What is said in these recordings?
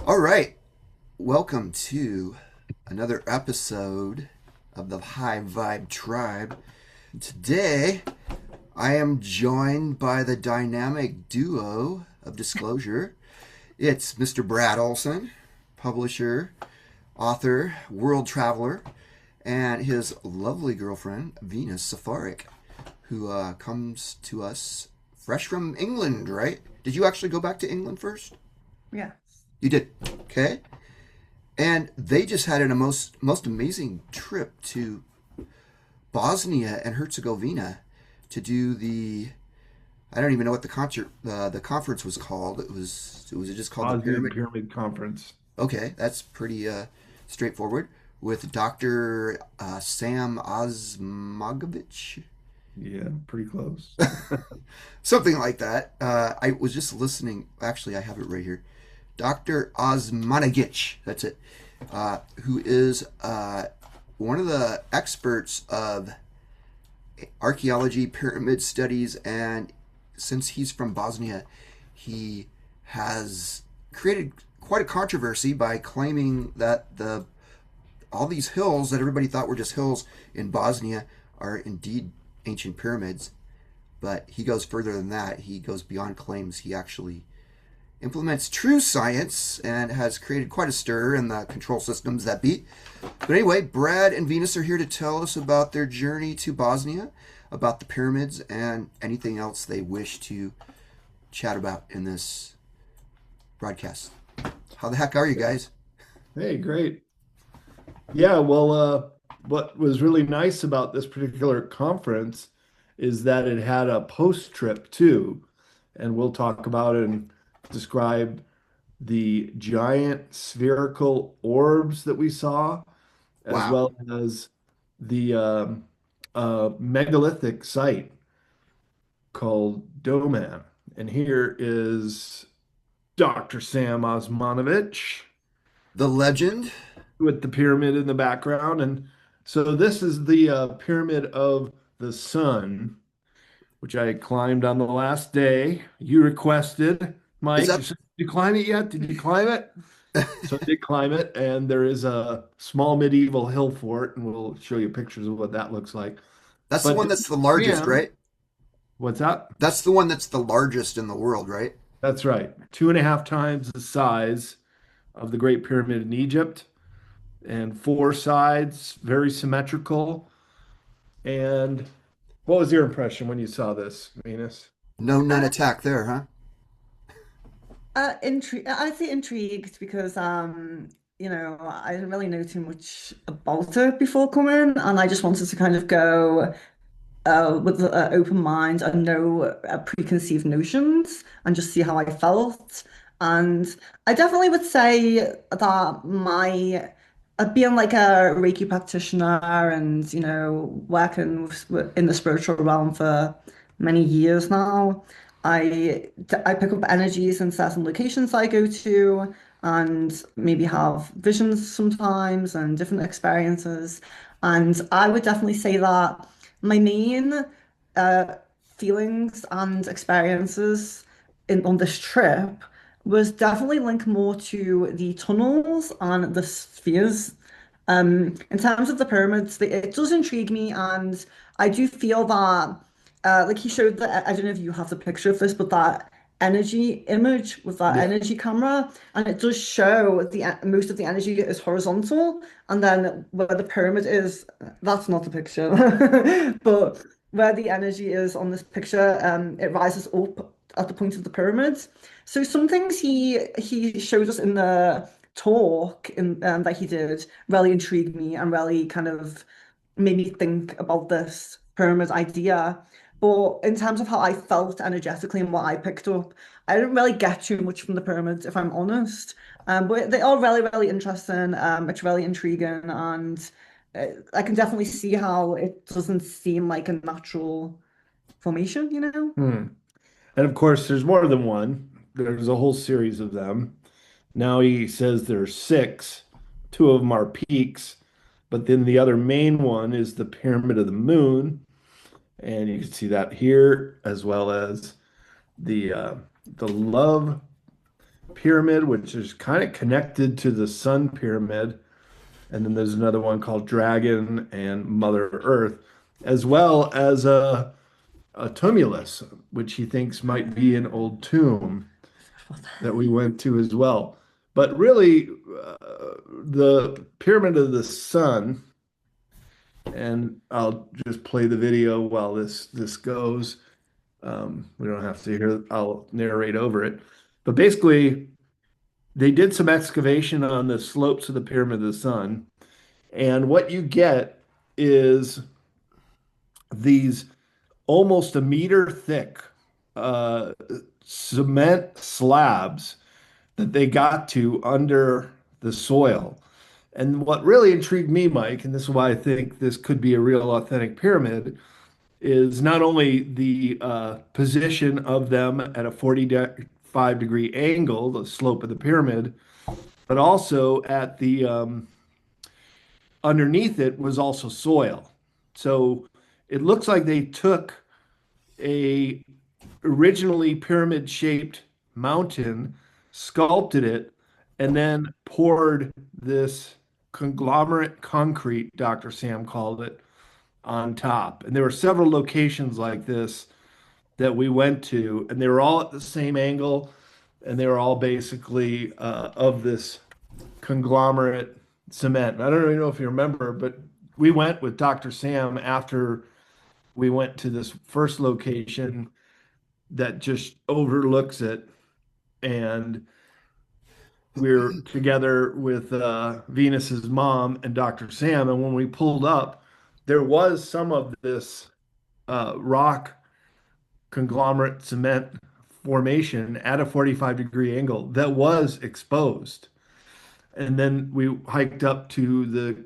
All right, welcome to another episode of the High Vibe Tribe. Today, I am joined by the dynamic duo of disclosure. It's Mr. Brad Olsen, publisher, author, world traveler, and his lovely girlfriend, Venus Saffaric, who comes to us fresh from England, right? Did you actually go back to England first? Yeah. You did. Okay. And they just had a most amazing trip to Bosnia and Herzegovina to do the I don't even know what the conference was called. It was just called the Bosnia Pyramid. Pyramid Conference. Okay, that's pretty straightforward with Dr. Sam Osmanagich. Yeah, pretty close. Something like that. I was just listening. Actually, I have it right here. Dr. Osmanagich, that's it, who is one of the experts of archaeology, pyramid studies, and since he's from Bosnia, he has created quite a controversy by claiming that the all these hills that everybody thought were just hills in Bosnia are indeed ancient pyramids. But he goes further than that. He goes beyond claims. He actually implements true science and has created quite a stir in the control systems that beat. But anyway, Brad and Venus are here to tell us about their journey to Bosnia, about the pyramids, and anything else they wish to chat about in this broadcast. How the heck are you guys? Hey, great. Yeah, well, what was really nice about this particular conference is that it had a post trip too, and we'll talk about it and describe the giant spherical orbs that we saw, as Wow. well as the megalithic site called Doman. And here is Dr. Sam Osmanagich The legend. with the pyramid in the background. And so this is the pyramid of the sun, which I climbed on the last day. You requested, Is Mike, you that said, did you climb it yet? Did you climb it? So I did climb it, and there is a small medieval hill fort, and we'll show you pictures of what that looks like. that's the But one this that's the is largest, Sam. right? What's that? That's the one that's the largest in the world, right? That's right. 2.5 times the size of the Great Pyramid in Egypt, and four sides, very symmetrical. And what was your impression when you saw this, Venus? No nun Uh, attack there, huh? I'd say intrigued because I didn't really know too much about it before coming, and I just wanted to kind of go with an open mind and no preconceived notions and just see how I felt. And I definitely would say that my being like a Reiki practitioner and working in the spiritual realm for many years now, I pick up energies in certain locations I go to and maybe have visions sometimes and different experiences. And I would definitely say that my main uh, feelings and experiences on this trip was definitely linked more to the tunnels and the spheres. In terms of the pyramids, it does intrigue me, and I do feel that, like he showed that, I don't know if you have the picture of this, but that energy image with that Yeah. energy camera, and it does show most of the energy is horizontal, and then where the pyramid is, that's not the picture, but where the energy is on this picture, it rises up at the point of the pyramids. So some things he showed us in the talk that he did really intrigued me and really kind of made me think about this pyramid idea. But in terms of how I felt energetically and what I picked up, I didn't really get too much from the pyramids, if I'm honest. But they are really, really interesting. It's really intriguing, and I can definitely see how it doesn't seem like a natural formation, you know? Hmm. And of course, there's more than one. There's a whole series of them. Now he says there's six. Two of them are peaks, but then the other main one is the Pyramid of the Moon, and you can see that here, as well as the Love pyramid, which is kind of connected to the Sun Pyramid. And then there's another one called Dragon and Mother Earth, as well as a tumulus, which he thinks might be an old tomb that we went to as well. But really, the Pyramid of the Sun, and I'll just play the video while this goes. We don't have to hear, I'll narrate over it. But basically, they did some excavation on the slopes of the Pyramid of the Sun, and what you get is these almost a meter thick uh, cement slabs that they got to under the soil. And what really intrigued me, Mike, and this is why I think this could be a real authentic pyramid, is not only the position of them at a 45-degree angle, the slope of the pyramid, but also at the underneath it was also soil. So it looks like they took a originally pyramid shaped mountain, sculpted it, and then poured this conglomerate concrete, Dr. Sam called it, on top. And there were several locations like this that we went to, and they were all at the same angle, and they were all basically of this conglomerate cement. And I don't even know if you remember, but we went with Dr. Sam after we went to this first location that just overlooks it. And we're together with Venus's mom and Dr. Sam. And when we pulled up, there was some of this rock conglomerate cement formation at a 45-degree angle that was exposed. And then we hiked up to the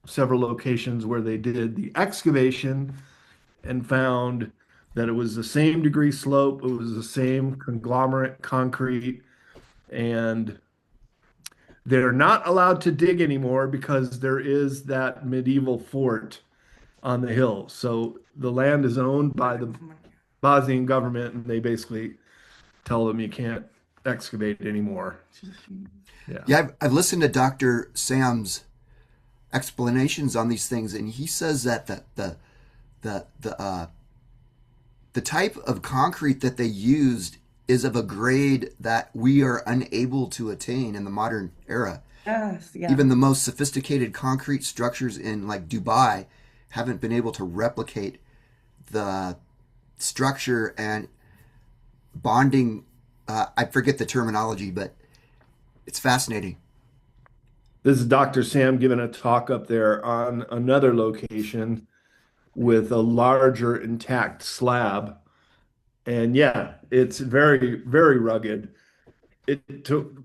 several locations where they did the excavation and found that it was the same degree slope, it was the same conglomerate concrete, and they're not allowed to dig anymore because there is that medieval fort on the hill. So the land is owned by the Bosnian government, and they basically tell them you can't excavate anymore. Yeah, I've listened to Dr. Sam's explanations on these things, and he says that the type of concrete that they used is of a grade that we are unable to attain in the modern era. Yes, yeah. Even the most sophisticated concrete structures in like Dubai haven't been able to replicate the structure and bonding. I forget the terminology, but it's fascinating. This is Dr. Sam giving a talk up there on another location with a larger intact slab. And yeah, it's very, very rugged.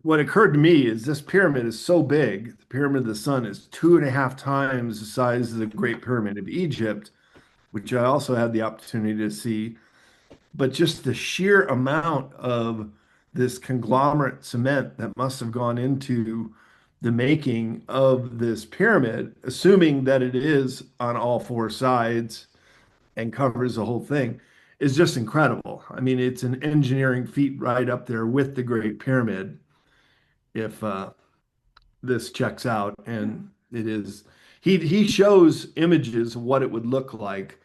What occurred to me is this pyramid is so big. The Pyramid of the Sun is 2.5 times the size of the Great Pyramid of Egypt, which I also had the opportunity to see. But just the sheer amount of this conglomerate cement that must have gone into the making of this pyramid, assuming that it is on all four sides and covers the whole thing, is just incredible. I mean, it's an engineering feat right up there with the Great Pyramid, if this checks out. And it is, he shows images of what it would look like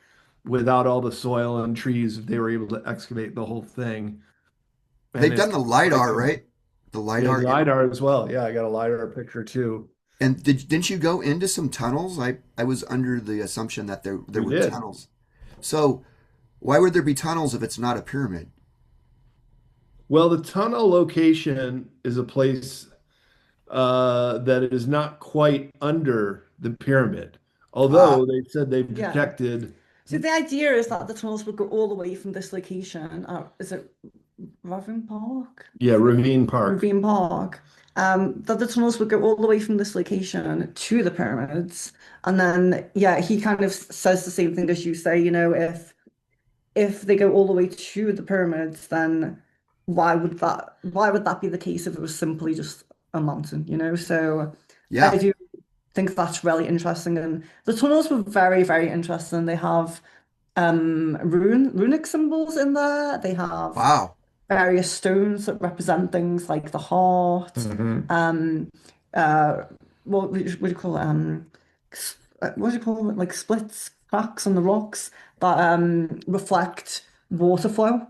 without all the soil and trees if they were able to excavate the whole thing. And They've it's done the LiDAR, right? The yeah, LiDAR. LiDAR as well. Yeah, I got a LiDAR picture too. And didn't you go into some tunnels? I was under the assumption that there We were did. tunnels. So why would there be tunnels if it's not a pyramid? Well, the tunnel location is a place that is not quite under the pyramid, Ah, although they said they've Yeah. detected, So the idea is that the tunnels would go all the way from this location. Is it Ravine Park? yeah, Ravine Park. Ravine Park. That the tunnels would go all the way from this location to the pyramids. And then, yeah, he kind of says the same thing as you say, if they go all the way to the pyramids, then why would that be the case if it was simply just a mountain? So I yeah. do think that's really interesting. And the tunnels were very, very interesting. They have runic symbols in there. They have Wow. various stones that represent things like the heart, Hmm. um, uh, what do you call it? What do you call it? Like splits, cracks on the rocks that reflect water flow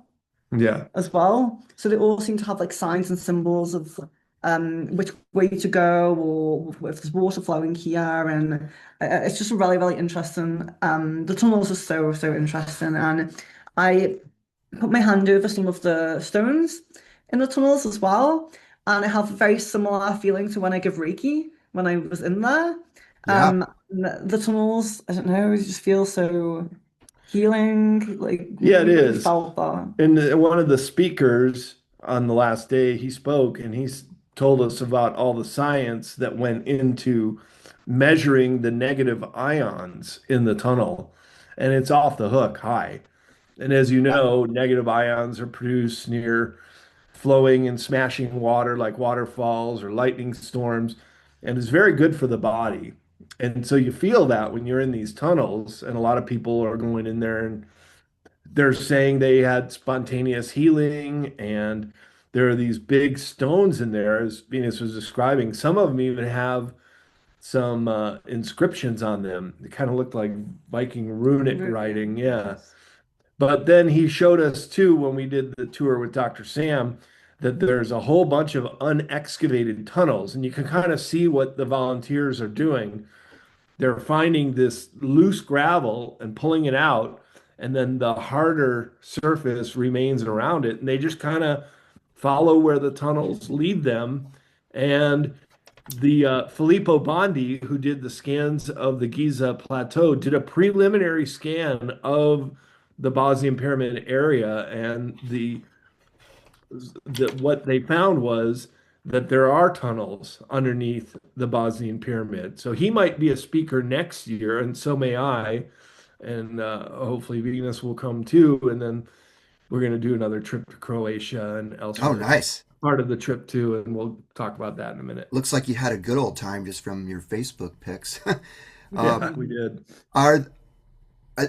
Yeah. as well. So they all seem to have like signs and symbols of which way to go or if there's water flowing here. And it's just really, really interesting. The tunnels are so, so interesting. And I put my hand over some of the stones in the tunnels as well. And I have a very similar feeling to when I give Reiki when I was in there. Yeah. The tunnels, I don't know, it just feels so healing. Like Yeah, it you've really is. felt that. And one of the speakers on the last day, he spoke and told us about all the science that went into measuring the negative ions in the tunnel. And it's off the hook high. And as you Yeah. know, negative ions are produced near flowing and smashing water like waterfalls or lightning storms, and it's very good for the body. And so you feel that when you're in these tunnels, and a lot of people are going in there and they're saying they had spontaneous healing, and there are these big stones in there, as Venus was describing. Some of them even have some inscriptions on them. They kind of look like Viking runic writing. Yeah. Yes. But then he showed us too, when we did the tour with Dr. Sam, that there's a whole bunch of unexcavated tunnels, and you can kind of see what the volunteers are doing. They're finding this loose gravel and pulling it out, and then the harder surface remains around it. And they just kind of follow where the tunnels lead them. And the Filippo Bondi, who did the scans of the Giza Plateau, did a preliminary scan of the Bosnian Pyramid area, and what they found was that there are tunnels underneath the Bosnian Pyramid. So he might be a speaker next year, and so may I. And hopefully Venus will come too. And then we're going to do another trip to Croatia and Oh, elsewhere. nice. Part of the trip too, and we'll talk about that in a minute. Looks like you had a good old time just from your Facebook pics. Yeah, we did. Are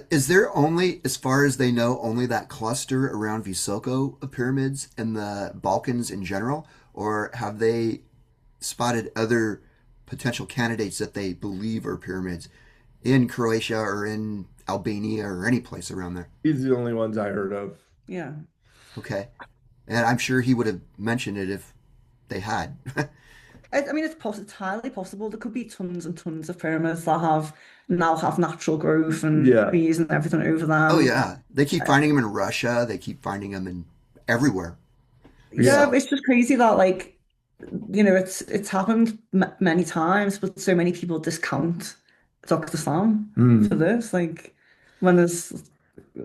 is there only, as far as they know, only that cluster around Visoko of pyramids and the Balkans in general, or have they spotted other potential candidates that they believe are pyramids in Croatia or in Albania or any place around there? These are the only ones I heard of. Yeah. Okay, and I'm sure he would have mentioned it if they had. I mean, it's highly possible. There could be tons and tons of pyramids that now have natural growth and Yeah. trees and everything over Oh them. yeah, they keep finding them in Russia. They keep finding them in everywhere. Yeah. Yeah, So it's just crazy that like it's happened m many times, but so many people discount Dr. Sam for Hmm. this. Like when there's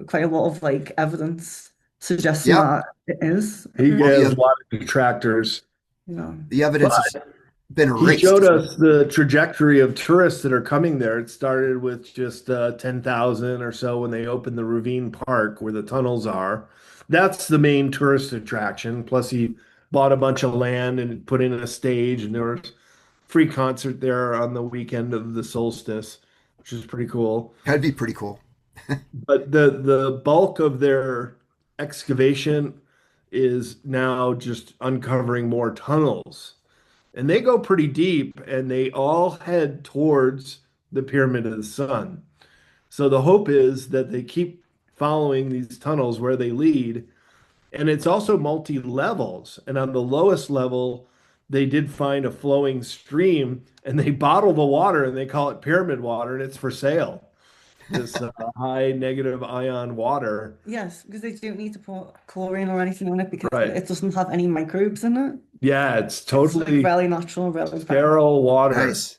quite a lot of like evidence suggesting yep. that it is a He Well, pyramid. has a lot of detractors. You know. the But evidence has been he erased. showed So us the trajectory of tourists that are coming there. It started with just 10,000 or so when they opened the Ravine Park where the tunnels are. That's the main tourist attraction. Plus, he bought a bunch of land and put in a stage, and there was free concert there on the weekend of the solstice, which is pretty cool. that'd be pretty cool. But the bulk of their excavation is now just uncovering more tunnels. And they go pretty deep, and they all head towards the Pyramid of the Sun. So the hope is that they keep following these tunnels where they lead. And it's also multi levels. And on the lowest level, they did find a flowing stream, and they bottle the water and they call it pyramid water, and it's for sale. This high negative ion water. Yes, because they don't need to put chlorine or anything on it because Right. it doesn't have any microbes in it. Yeah, it's It's like totally really natural, really pure. sterile water. Nice.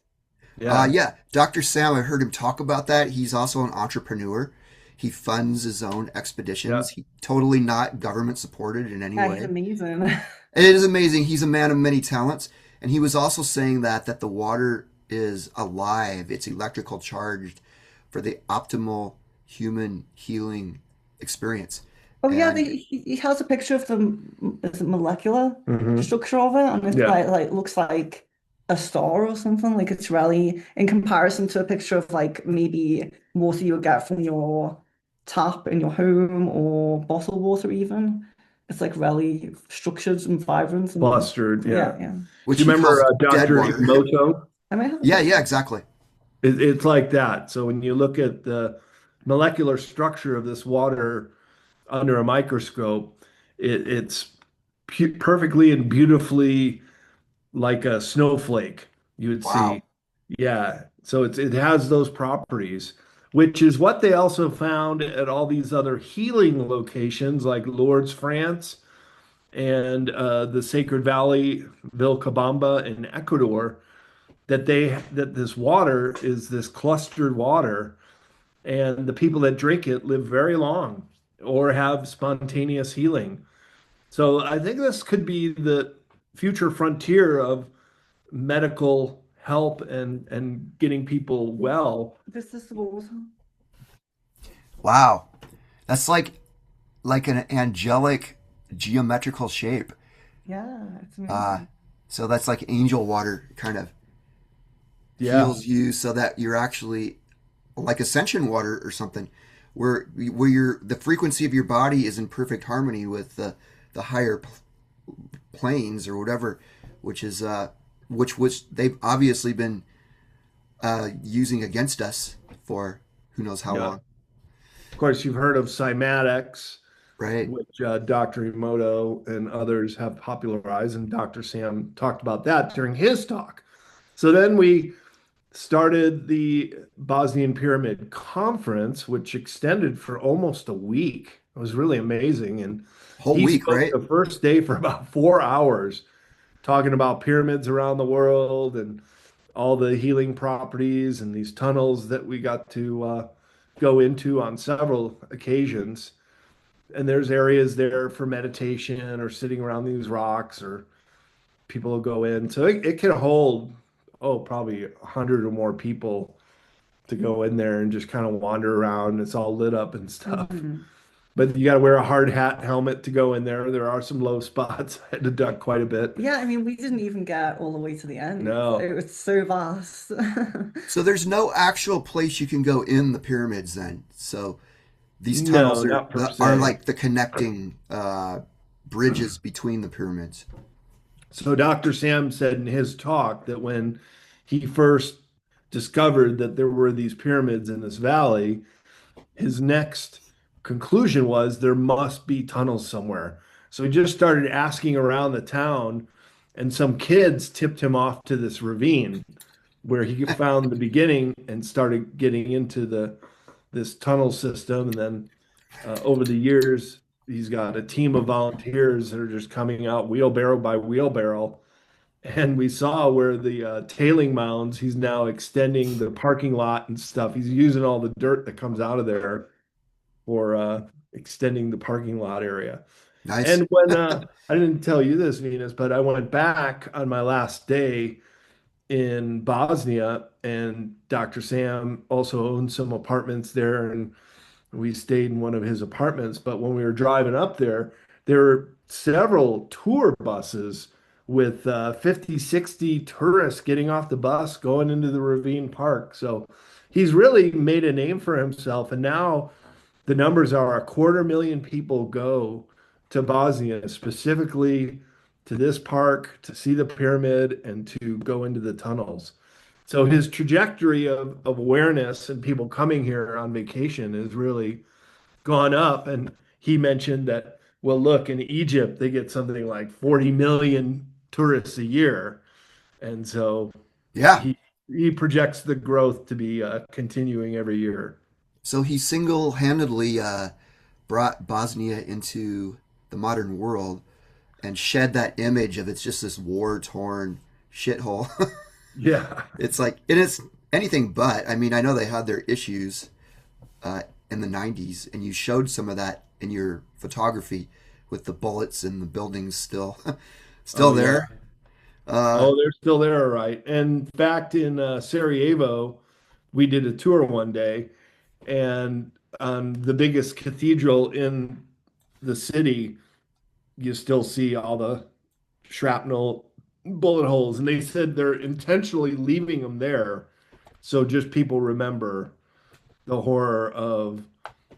Yeah. Yeah, Dr. Sam, I heard him talk about that. He's also an entrepreneur. He funds his own Yeah. expeditions. He totally not government supported in any Yeah, he's way. amazing. And it is amazing. He's a man of many talents. And he was also saying that the water is alive. It's electrical charged for the optimal human healing experience. Oh yeah, And he has a picture of the is it molecular Hmm. structure of it, and it's Yeah. like looks like a star or something. Like it's really in comparison to a picture of like maybe water you would get from your tap in your home or bottled water even. it's like really structured and vibrant and Clustered, yeah. yeah, yeah. Do which you he remember calls dead Dr. water. Emoto? I might have a Yeah, yeah, picture. exactly. It's like that. So when you look at the molecular structure of this water under a microscope, it's perfectly and beautifully like a snowflake you would Wow. see. Yeah. So it has those properties, which is what they also found at all these other healing locations like Lourdes, France, and the Sacred Valley, Vilcabamba in Ecuador, that this water is this clustered water, and the people that drink it live very long or have spontaneous healing. So I think this could be the future frontier of medical help and getting people well. This is the water. Wow. That's like an angelic geometrical shape. Yeah, it's Uh, amazing. so that's like angel water kind of Yeah. heals you so that you're actually like ascension water or something where the frequency of your body is in perfect harmony with the higher planes or whatever, which is which they've obviously been using against us for who knows how Yeah. long. Of course, you've heard of cymatics, Right. which Dr. Emoto and others have popularized, and Dr. Sam talked about that during his talk. So then we started the Bosnian Pyramid Conference, which extended for almost a week. It was really amazing. And Whole he week, spoke right? the first day for about 4 hours, talking about pyramids around the world and all the healing properties and these tunnels that we got to go into on several occasions. And there's areas there for meditation or sitting around these rocks, or people will go in. So it can hold, oh, probably 100 or more people to go in there and just kind of wander around. It's all lit up and stuff. Mhm. But you got to wear a hard hat helmet to go in there. There are some low spots. I had to duck quite a bit. Yeah, I mean, we didn't even get all the way to the end. No, It was so vast. So there's no actual place you can go in the pyramids then. So these no, tunnels not per are se. like the connecting bridges between the pyramids. So Dr. Sam said in his talk that when he first discovered that there were these pyramids in this valley, his next conclusion was there must be tunnels somewhere. So he just started asking around the town, and some kids tipped him off to this ravine where he found the beginning and started getting into the this tunnel system. And then over the years, he's got a team of volunteers that are just coming out wheelbarrow by wheelbarrow. And we saw where the tailing mounds, he's now extending the parking lot and stuff. He's using all the dirt that comes out of there for extending the parking lot area. Nice. And when I didn't tell you this, Venus, but I went back on my last day in Bosnia, and Dr. Sam also owned some apartments there, and we stayed in one of his apartments. But when we were driving up there, there were several tour buses with 50, 60 tourists getting off the bus, going into the Ravine Park. So he's really made a name for himself. And now the numbers are 250,000 people go to Bosnia specifically to this park to see the pyramid and to go into the tunnels. So his trajectory of awareness and people coming here on vacation has really gone up. And he mentioned that, well, look, in Egypt, they get something like 40 million tourists a year. And so Yeah. he projects the growth to be continuing every year. So he single-handedly brought Bosnia into the modern world and shed that image of it's just this war-torn shithole. Yeah. It's like it is anything but. I mean, I know they had their issues in the '90s, and you showed some of that in your photography with the bullets and the buildings still still Oh, yeah. there. Uh, Oh, they're still there, all right. In fact, in Sarajevo, we did a tour one day, and the biggest cathedral in the city, you still see all the shrapnel bullet holes. And they said they're intentionally leaving them there so just people remember the horror of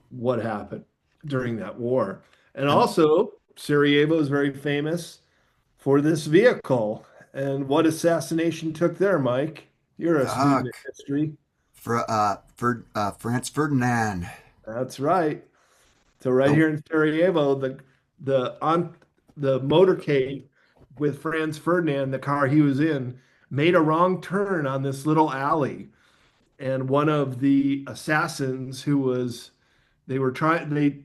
what happened during that war. And I'm also, Sarajevo is very famous for this vehicle. And what assassination took there, Mike? You're a student Fuck. of history. Franz Ferdinand. That's right. So right Oh, here in Sarajevo, the motorcade with Franz Ferdinand, the car he was in, made a wrong turn on this little alley. And one of the assassins who was they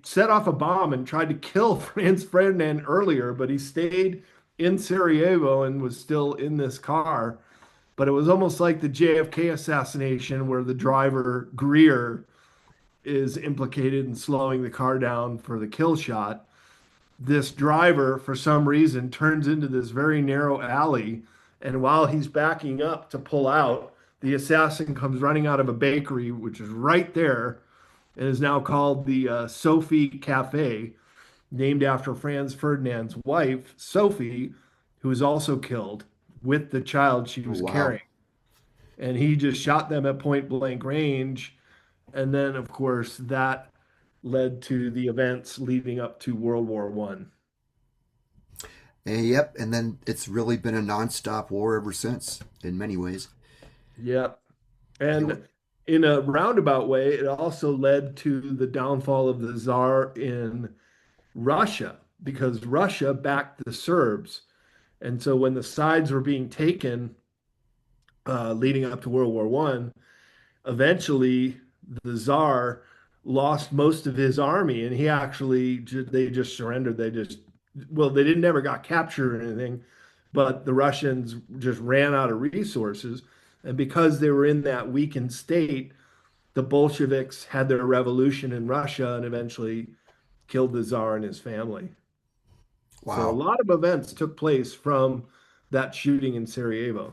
set off a bomb and tried to kill Franz Ferdinand earlier, but he stayed in Sarajevo and was still in this car. But it was almost like the JFK assassination where the driver Greer is implicated in slowing the car down for the kill shot. This driver, for some reason, turns into this very narrow alley. And while he's backing up to pull out, the assassin comes running out of a bakery, which is right there, and is now called the Sophie Cafe, named after Franz Ferdinand's wife, Sophie, who was also killed with the child she oh was wow. carrying. And he just shot them at point blank range. And then, of course, that led to the events leading up to World War One. Yep, and then it's really been a nonstop war ever since, in many ways. Yeah. It wa- And in a roundabout way, it also led to the downfall of the Tsar in Russia because Russia backed the Serbs. And so when the sides were being taken leading up to World War One, eventually the Tsar lost most of his army, and he actually they just surrendered. They didn't never got captured or anything, but the Russians just ran out of resources, and because they were in that weakened state, the Bolsheviks had their revolution in Russia and eventually killed the Tsar and his family. So a wow. lot of events took place from that shooting in Sarajevo.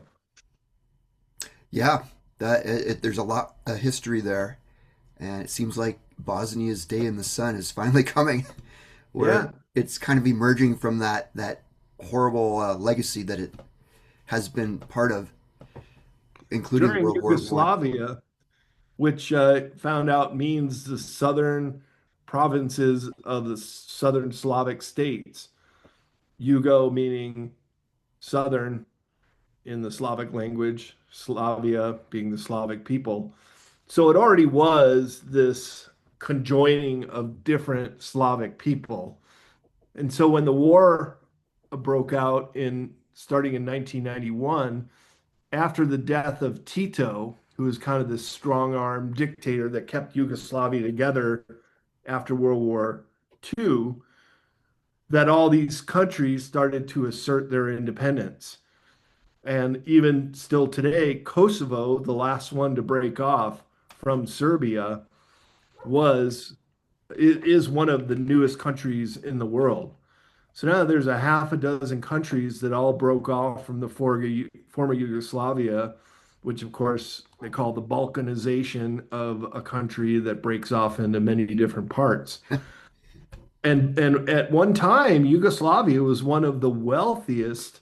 Yeah, there's a lot of history there, and it seems like Bosnia's day in the sun is finally coming, where Yeah, it's kind of emerging from that horrible legacy that it has been part of, including during World War One. Yugoslavia, which found out means the southern provinces of the southern Slavic states. Yugo meaning southern in the Slavic language, Slavia being the Slavic people. So it already was this conjoining of different Slavic people. And so when the war broke out in starting in 1991, after the death of Tito, who was kind of this strong arm dictator that kept Yugoslavia together after World War II, that all these countries started to assert their independence. And even still today, Kosovo, the last one to break off from Serbia, was it is one of the newest countries in the world. So now there's a half a dozen countries that all broke off from the former Yugoslavia, which of course they call the Balkanization of a country that breaks off into many different parts. And at one time, Yugoslavia was one of the wealthiest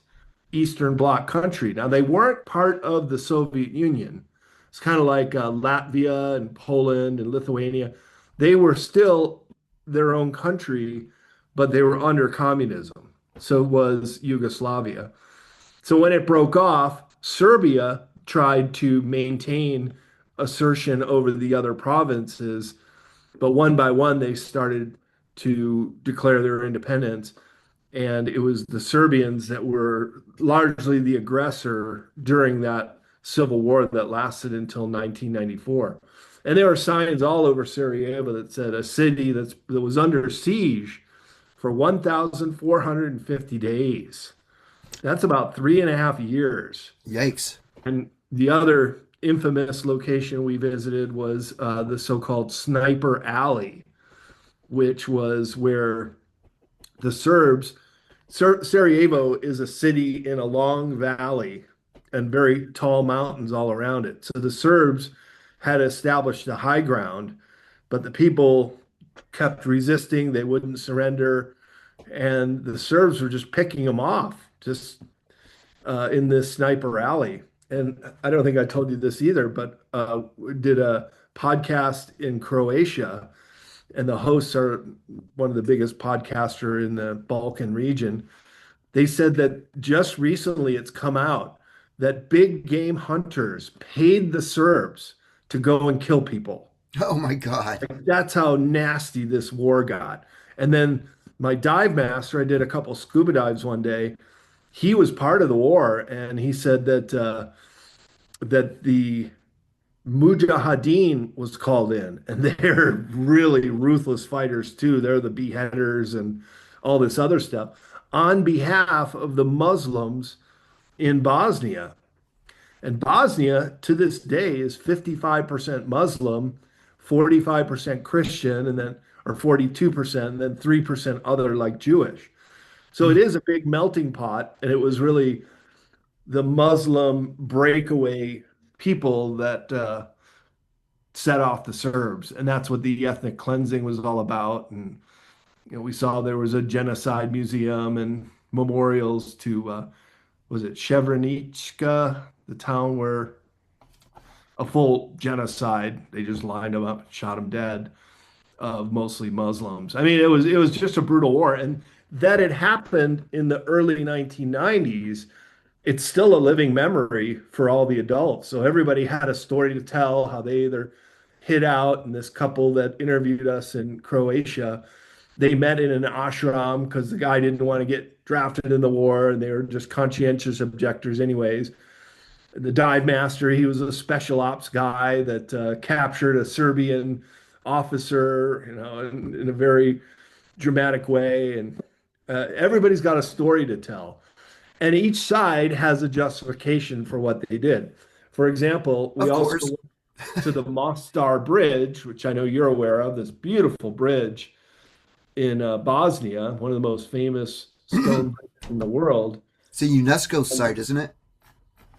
Eastern Bloc country. Now they weren't part of the Soviet Union. It's kind of like Latvia and Poland and Lithuania. They were still their own country, but they were under communism. So was Yugoslavia. So when it broke off, Serbia tried to maintain assertion over the other provinces, but one by one they started to declare their independence. And it was the Serbians that were largely the aggressor during that civil war that lasted until 1994. And there were signs all over Sarajevo that said a city that was under siege for 1,450 days. That's about 3.5 years. Yikes! And the other infamous location we visited was the so-called Sniper Alley, which was where the Serbs, Sarajevo is a city in a long valley and very tall mountains all around it. So the Serbs had established a high ground, but the people kept resisting. They wouldn't surrender. And the Serbs were just picking them off, just in this sniper alley. And I don't think I told you this either, but we did a podcast in Croatia and the hosts are one of the biggest podcaster in the Balkan region. They said that just recently it's come out that big game hunters paid the Serbs to go and kill people. Oh my God. Like, that's how nasty this war got. And then my dive master, I did a couple scuba dives one day. He was part of the war, and he said that the Mujahideen was called in, and they're really ruthless fighters too. They're the beheaders and all this other stuff on behalf of the Muslims in Bosnia. And Bosnia to this day is 55% Muslim, 45% Christian, and then or 42%, and then 3% other like Jewish. So it is a big melting pot, and it was really the Muslim breakaway people that set off the Serbs, and that's what the ethnic cleansing was all about. And we saw there was a genocide museum and memorials to was it Srebrenica, the town where a full genocide, they just lined them up and shot them dead, of mostly Muslims. I mean, it was just a brutal war, and that it happened in the early 1990s. It's still a living memory for all the adults. So everybody had a story to tell how they either hid out, and this couple that interviewed us in Croatia, they met in an ashram because the guy didn't want to get drafted in the war, and they were just conscientious objectors anyways. The dive master, he was a special ops guy that captured a Serbian officer, in a very dramatic way. And everybody's got a story to tell. And each side has a justification for what they did. For example, we Of also course. went to the Mostar Bridge, which I know you're aware of, this beautiful bridge in Bosnia, one of the most famous stone bridges in the world. It's a UNESCO site, isn't it?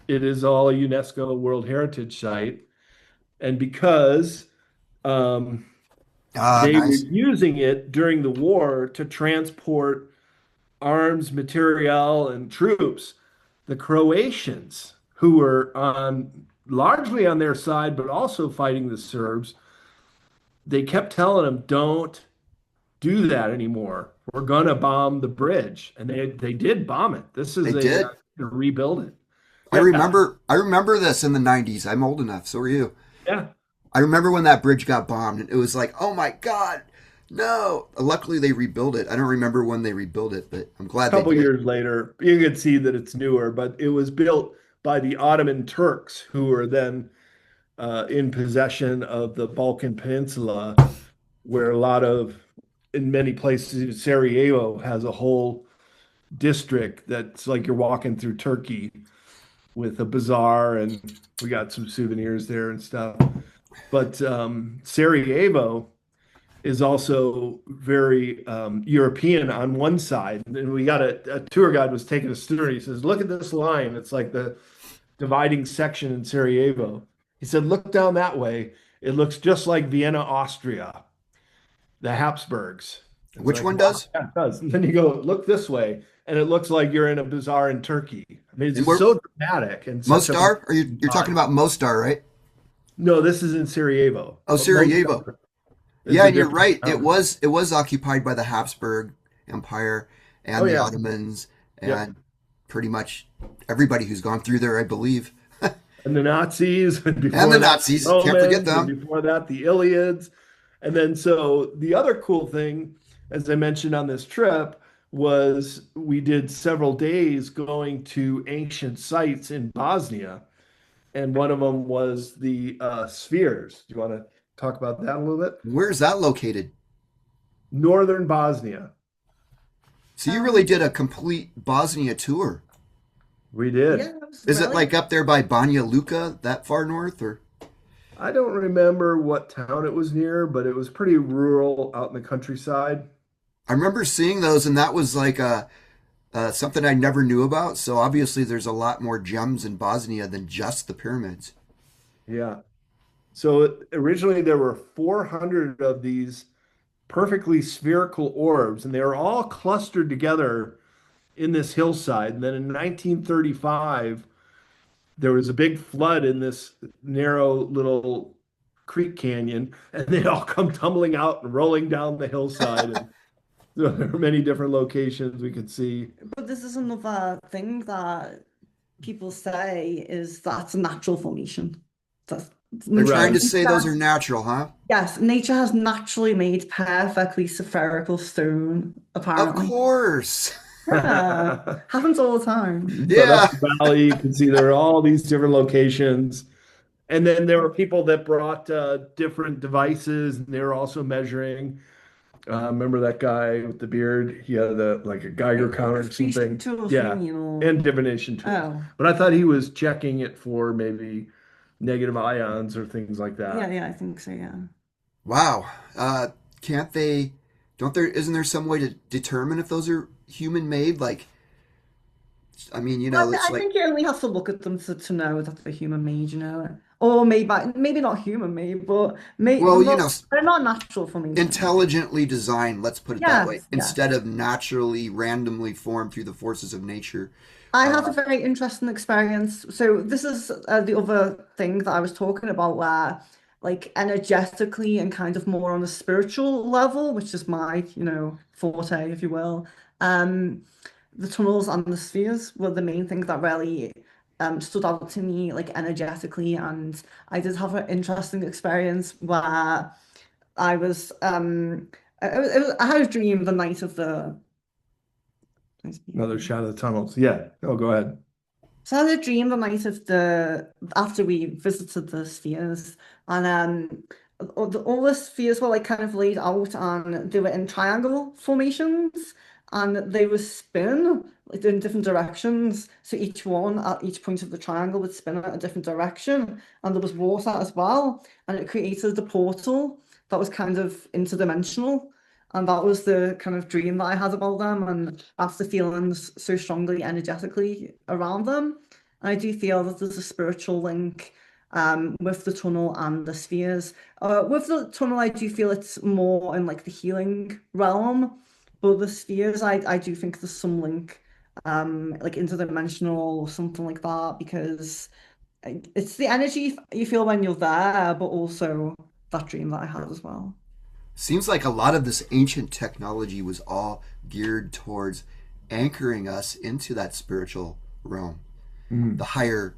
It is all a UNESCO World Heritage Site. And because Ah, they were nice. using it during the war to transport arms, material, and troops, the Croatians, who were largely on their side, but also fighting the Serbs, they kept telling them, don't do that anymore. We're going to bomb the bridge. And they did bomb it. This is They did. to rebuild it. I Yeah. remember this in the 90s. I'm old enough, so are you. Yeah. I remember when that bridge got bombed and it was like, "Oh my God. No." Luckily they rebuilt it. I don't remember when they rebuilt it, but I'm glad A they couple did. years later, you can see that it's newer, but it was built by the Ottoman Turks, who were then in possession of the Balkan Peninsula, where in many places, Sarajevo has a whole district that's like you're walking through Turkey with a bazaar, and we got some souvenirs there and stuff. But Sarajevo is also very European on one side. And we got a tour guide was taking us through. He says, "Look at this line. It's like the dividing section in Sarajevo." He said, "Look down that way. It looks just like Vienna, Austria, the Habsburgs." It's Which like, one wow, does? yeah, it does. And then you go, look this way, and it looks like you're in a bazaar in Turkey. I mean, it's And just we're so dramatic and such a Mostar? You're talking about Mostar, right? no, this is in Sarajevo. Oh, But Sarajevo. Mostar is Yeah, a and you're different right. It town. was occupied by the Habsburg Empire Oh and the yeah. Ottomans Yep. and pretty much everybody who's gone through there, I believe. And the Nazis, and And before the that, Nazis, the can't forget Romans, and them. before that, the Iliads. And then, so the other cool thing, as I mentioned on this trip, was we did several days going to ancient sites in Bosnia. And one of them was the spheres. Do you want to talk about that a little bit? Where's that located? Northern Bosnia. So you really did a complete Bosnia tour. We did. Yeah, that was Is it really like up there by Banja Luka, that far north, or? I don't remember what town it was near, but it was pretty rural out in the countryside. I remember seeing those, and that was like something I never knew about. So obviously, there's a lot more gems in Bosnia than just the pyramids. Yeah. So originally there were 400 of these perfectly spherical orbs, and they were all clustered together in this hillside. And then in 1935, there was a big flood in this narrow little creek canyon, and they all come tumbling out and rolling down the hillside. And so there are many different locations we could see. But this is another thing that people say is that's a natural formation. That's They're trying Right. to say those are natural, huh? yes, nature has naturally made perfectly spherical stone, Of apparently. course. Yeah, happens all the time. But up Yeah. the valley, you can see there are all these different locations. And then there were people that brought different devices, and they were also measuring. Remember that guy with the beard? He had like a Geiger counter or Appreciation something. tools, you Yeah, mean, or and divination tools. oh, But I thought he was checking it for maybe negative ions or things like yeah, that. yeah, I think so, yeah. Wow. Can't they, don't there, isn't there some way to determine if those are human made? Like, I mean, it's I like, think you only have to look at them to know that they're human made, you know, or maybe not human made, but well, they're not natural formation. intelligently designed, let's put it that way, Yes, instead yes. of naturally, randomly formed through the forces of nature. I had a Uh, very interesting experience. So this is the other thing that I was talking about, where like energetically and kind of more on a spiritual level, which is my, forte, if you will. Um, the tunnels and the spheres were the main thing that really stood out to me, like energetically. And I did have an interesting experience where I was I had a dream the night of the. Another shot of the tunnels. Yeah. Oh, go ahead. So I had a dream the night of the after we visited the spheres, and all the spheres were like kind of laid out, and they were in triangle formations, and they were spin like in different directions. So each one at each point of the triangle would spin at a different direction, and there was water as well, and it created a portal that was kind of interdimensional. And that was the kind of dream that I had about them, and that's the feelings so strongly energetically around them. And I do feel that there's a spiritual link with the tunnel and the spheres. With the tunnel, I do feel it's more in like the healing realm, but the spheres, I do think there's some link, like interdimensional or something like that, because it's the energy you feel when you're there, but also that dream that I had as well. Seems like a lot of this ancient technology was all geared towards anchoring us into that spiritual realm, the Mm. higher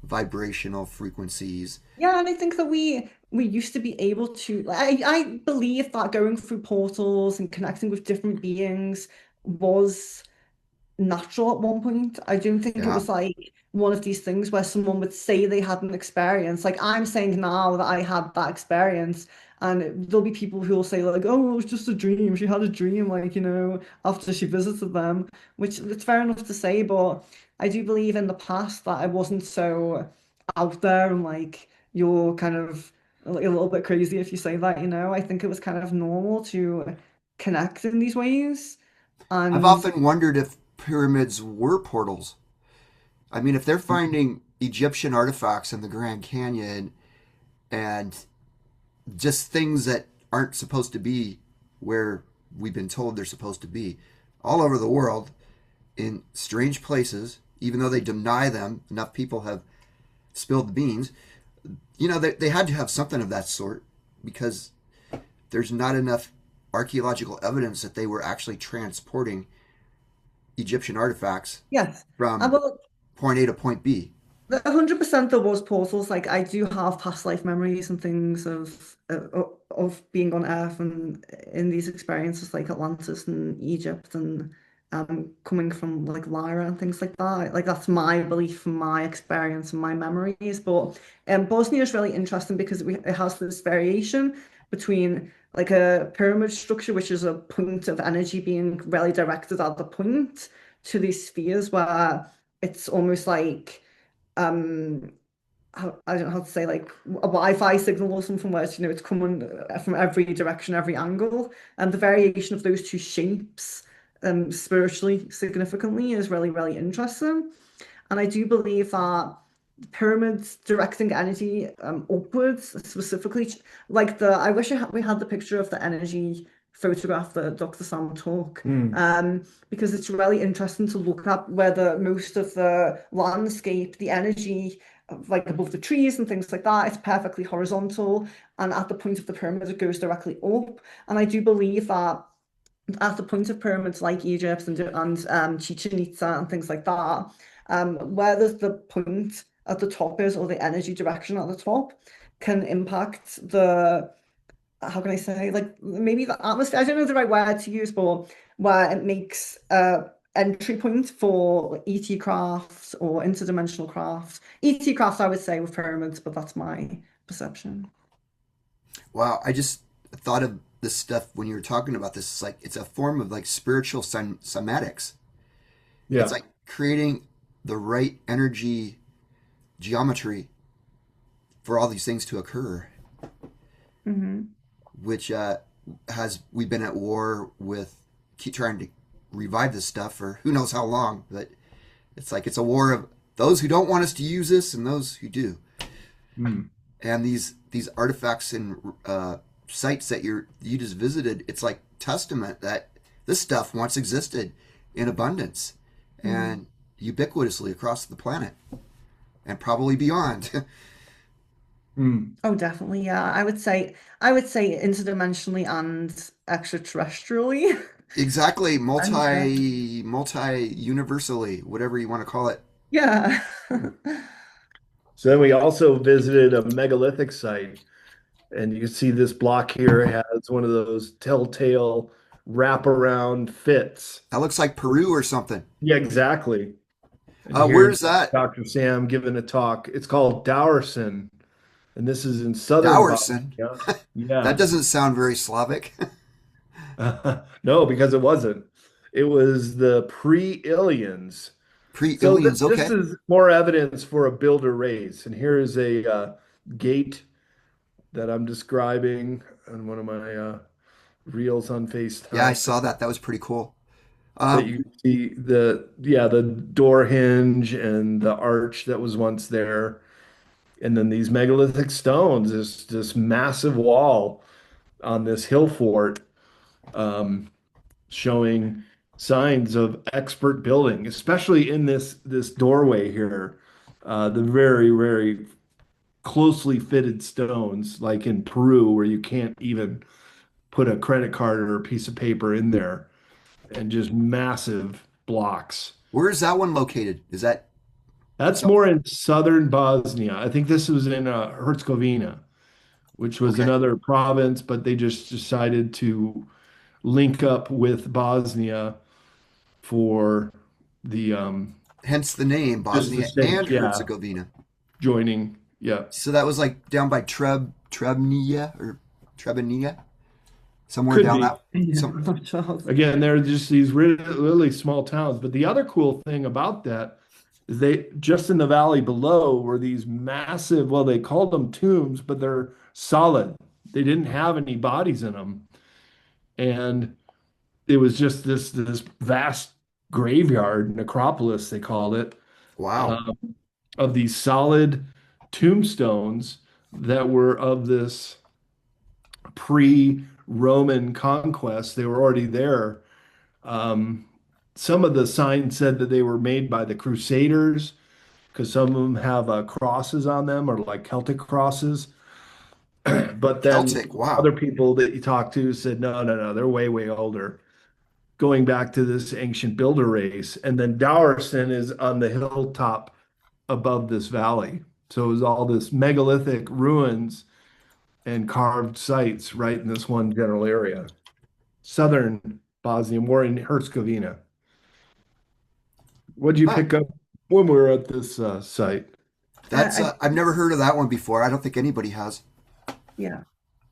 vibrational frequencies. Yeah, and I think that we used to be able to I believe that going through portals and connecting with different beings was natural at one point. I don't think it Yeah. was like one of these things where someone would say they had an experience. Like I'm saying now that I had that experience, and there'll be people who will say like, "Oh, it was just a dream. She had a dream, like, after she visited them," which it's fair enough to say, but I do believe in the past that I wasn't so out there and like you're kind of like a little bit crazy if you say that, I think it was kind of normal to connect in these ways. I've And often wondered if pyramids were portals. I mean, if they're finding Egyptian artifacts in the Grand Canyon and just things that aren't supposed to be where we've been told they're supposed to be all over the world in strange places, even though they deny them, enough people have spilled the beans. They had to have something of that sort because there's not enough archaeological evidence that they were actually transporting Egyptian artifacts yes, from well, point A to point B. 100% there was portals. Like I do have past life memories and things of being on Earth and in these experiences like Atlantis and Egypt and coming from like Lyra and things like that. Like that's my belief and my experience and my memories. But Bosnia is really interesting because it has this variation between like a pyramid structure, which is a point of energy being really directed at the point, to these spheres where it's almost like um I don't know how to say, like a Wi-Fi signal or something where it's coming from every direction, every angle, and the variation of those two shapes spiritually significantly is really, really interesting. And I do believe that pyramids directing energy upwards, specifically like I wish we had the picture of the energy photograph that Dr. Sam took, Hmm. because it's really interesting to look at whether most of the landscape, the energy, like above the trees and things like that, it's perfectly horizontal, and at the point of the pyramid, it goes directly up. And I do believe that at the point of pyramids like Egypt and Chichen Itza and things like that, where there's the point at the top is, or the energy direction at the top, can impact the, how can I say, like maybe the atmosphere. I don't know the right word to use, but where it makes entry point for ET crafts or interdimensional crafts. ET crafts, I would say, with pyramids, but that's my perception. Wow, I just thought of this stuff when you were talking about this. It's like it's a form of like spiritual somatics. It's Yeah. like creating the right energy geometry for all these things to occur, Hmm. which has we've been at war with, keep trying to revive this stuff for who knows how long, but it's like it's a war of those who don't want us to use this and those who do. Hmm. And these artifacts and sites that you just visited, it's like testament that this stuff once existed in abundance Hmm. and ubiquitously across the planet and probably beyond. Hmm. Oh, definitely. Yeah. I would say interdimensionally and extraterrestrially. Exactly, And multi universally, whatever you want to call it. yeah. So then we also visited a megalithic site, and you can see this block here has one of those telltale wraparound fits. That looks like Peru or something. Yeah, exactly. And Where's here's that? Dr. Sam giving a talk. It's called Dowerson, and this is in southern Dowerson. Bosnia. That Yeah. doesn't sound very Slavic. No, because it wasn't. It was the pre-Ilyans. So Pre-aliens, this okay. is more evidence for a builder race. And here is a gate that I'm describing on one of my reels on Yeah, I FaceTime. saw that. That was pretty cool. But Um, you can see the door hinge and the arch that was once there. And then these megalithic stones, this massive wall on this hill fort, um, showing signs of expert building, especially in this doorway here. The very, very closely fitted stones, like in Peru, where you can't even put a credit card or a piece of paper in there, and just massive blocks. where is that one located? Is that That's so? more in southern Bosnia. I think this was in Herzegovina, which was Okay. another province, but they just decided to link up with Bosnia for the Hence the name just the Bosnia sake, and yeah, Herzegovina. joining. Yeah. So that was like down by Trebnia or Trebania, somewhere Could down be. that. Yeah, Some I'm not sure. Again, they're just these really, really small towns. But the other cool thing about that is they just in the valley below were these massive, well, they called them tombs, but they're solid. They didn't have any bodies in them. And it was just this vast graveyard, necropolis, they called it, wow. uh, of these solid tombstones that were of this pre-Roman conquest. They were already there. Um, some of the signs said that they were made by the Crusaders because some of them have crosses on them or like Celtic crosses. But then Celtic, wow. other people that you talk to said, no, no, no, they're way, way older, going back to this ancient builder race. And then Dowerson is on the hilltop above this valley. So it was all this megalithic ruins and carved sites right in this one general area. Southern Bosnia, more in Herzegovina. What did you Huh. pick up when we were at this site? That's I I've never heard of that one before. I don't think anybody has. Yeah,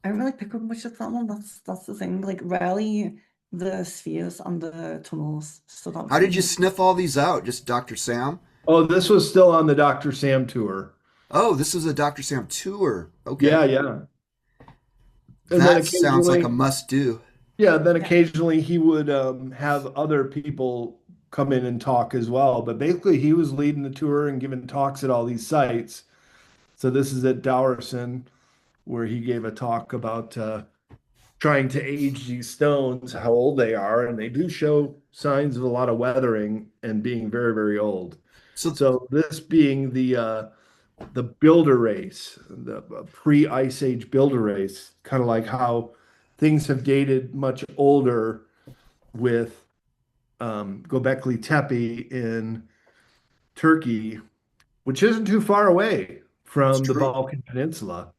I don't really pick up much of that one. That's the thing. Like rarely the spheres and the tunnels stood out How to did you me. sniff all these out? Just Dr. Sam? Oh, this was still on the Dr. Sam tour. Oh, this is a Dr. Sam tour. Yeah, Okay. yeah. And then That sounds like a occasionally, must do. yeah, then Yeah. occasionally he would have other people come in and talk as well. But basically, he was leading the tour and giving talks at all these sites. So this is at Dowerson, where he gave a talk about trying to age these stones, how old they are, and they do show signs of a lot of weathering and being very, very old. So So this being the builder race, the pre-Ice Age builder race, kind of like how things have dated much older with Göbekli Tepe in Turkey, which isn't too far away it's from the true. Balkan Peninsula,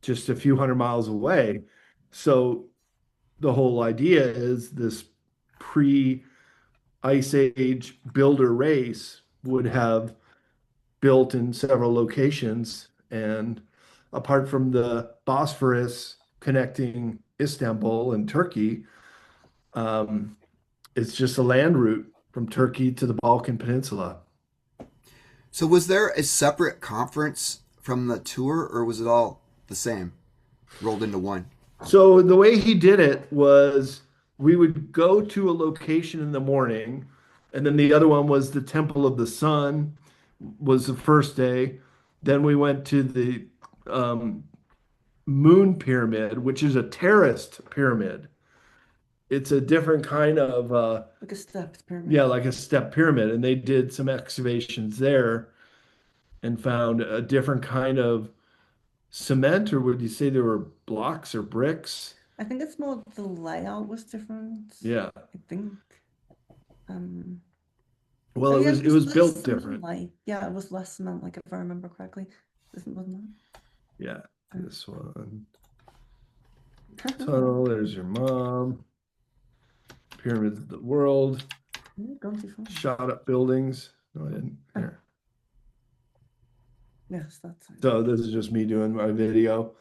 just a few hundred miles away. So the whole idea is this pre-Ice Age builder race would have built in several locations. And apart from the Bosphorus connecting Istanbul and Turkey, um, it's just a land route from Turkey to the Balkan Peninsula. So was there a separate conference from the tour, or was it all the same, rolled into one? So the way he did it was we would go to a location in the morning, and then the other one was the Temple of the Sun was the first day. Then we went to the um, Moon Pyramid, which is a terraced pyramid. It's a different kind of Like a stepped pyramid. yeah, like a step pyramid, and they did some excavations there and found a different kind of cement, or would you say there were blocks or bricks? I think it's more the layout was different. Yeah. I think. Um, Well, oh it yeah, was it it was was less built cement, different. like yeah, it was less cement, like if I remember correctly. Wasn't Yeah, it? this one. Tunnel, there's your mom. Pyramids of the world. You've gone too far. Shot up buildings. No, I didn't. Here. Yes, that's it. So this is just me doing my video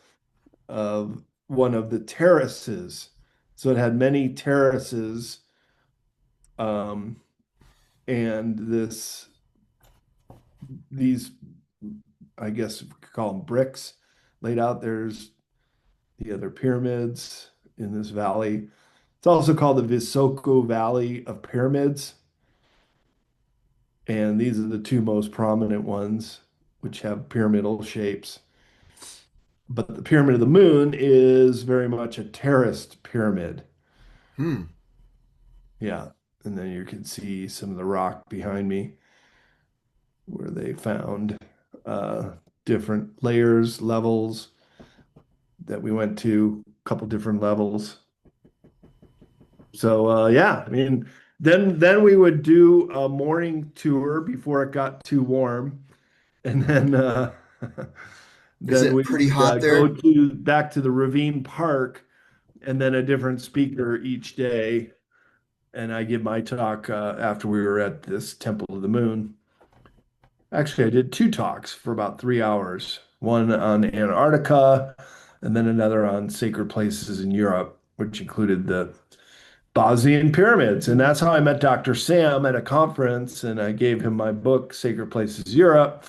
of one of the terraces. So it had many terraces, um, and these, I guess we could call them bricks, laid out. There's the other pyramids in this valley. It's also called the Visoko Valley of Pyramids. And these are the two most prominent ones, which have pyramidal shapes. But the Pyramid of the Moon is very much a terraced pyramid. Hmm. Yeah. And then you can see some of the rock behind me where they found uh, different layers, levels that we went to, a couple different levels. So yeah, I mean, then we would do a morning tour before it got too warm, and then Is then it we pretty would hot go there? to back to the Ravine Park, and then a different speaker each day. And I give my talk after we were at this Temple of the Moon. Actually, I did two talks for about 3 hours, one on Antarctica, and then another on sacred places in Europe, which included the Bosnian pyramids. And that's how I met Dr. Sam at a conference. And I gave him my book, Sacred Places Europe,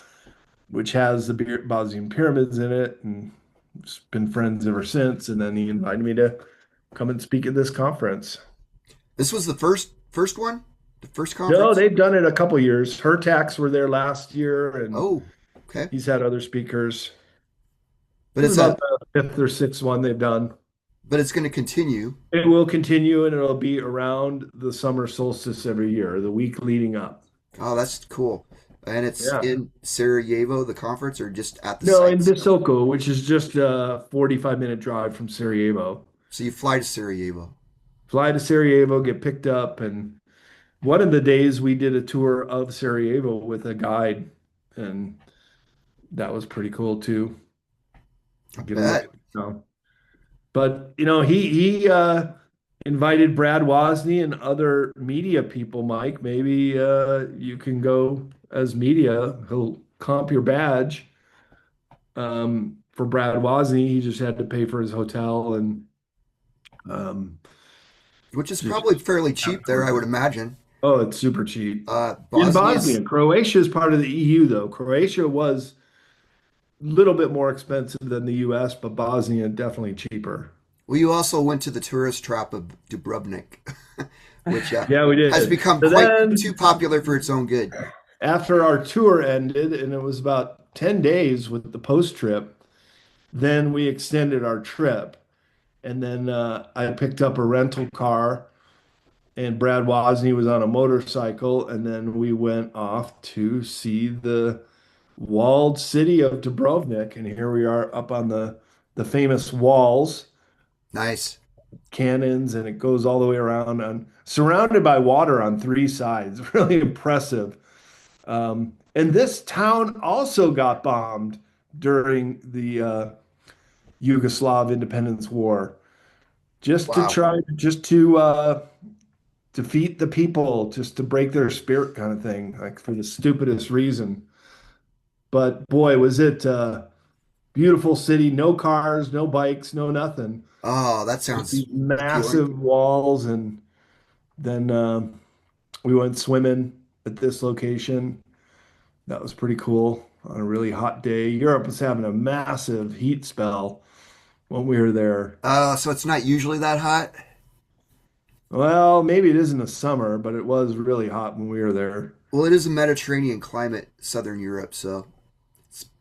which has the Bosnian pyramids in it. And just been friends ever since. And then he invited me to come and speak at this conference. This was the first one, the first No, conference. they've done it a couple years. Hertax were there last year, and Oh, okay. he's had other speakers. But This is it's about a the fifth or sixth one they've done. but it's going to continue. It will continue, and it'll be around the summer solstice every year, the week leading up. Oh, that's cool. And it's Yeah. in Sarajevo, the conference, or just at the No, in sites. Visoko, which is just a 45-minute drive from Sarajevo. So you fly to Sarajevo. Fly to Sarajevo, get picked up, and one of the days we did a tour of Sarajevo with a guide, and that was pretty cool too. I Get a look bet. at But he invited Brad Wozny and other media people, Mike. Maybe you can go as media. He'll comp your badge. For Brad Wozny, he just had to pay for his hotel and um, Which is just probably fairly cheap there, I would imagine. oh, it's super cheap. In Bosnia's Bosnia, Croatia is part of the EU, though. Croatia was a little bit more expensive than the US, but Bosnia definitely cheaper. well, you also went to the tourist trap of Dubrovnik, which Yeah, we has did. become So quite then too popular for its own good. after our tour ended, and it was about 10 days with the post trip, then we extended our trip. And then I picked up a rental car, and Brad Wozny was on a motorcycle, and then we went off to see the walled city of Dubrovnik, and here we are up on the famous walls, Nice. cannons, and it goes all the way around and surrounded by water on three sides. Really impressive. And this town also got bombed during the Yugoslav Independence War, Wow. just to defeat the people, just to break their spirit, kind of thing, like for the stupidest reason. But boy, was it beautiful city, no cars, no bikes, no nothing. Oh, that Just sounds these appealing. massive walls, and then we went swimming at this location. That was pretty cool on a really hot day. Europe was having a massive heat spell when we were there. So it's not usually that hot? Well, maybe it is in the summer, but it was really hot when we were there. Well, it is a Mediterranean climate, Southern Europe, so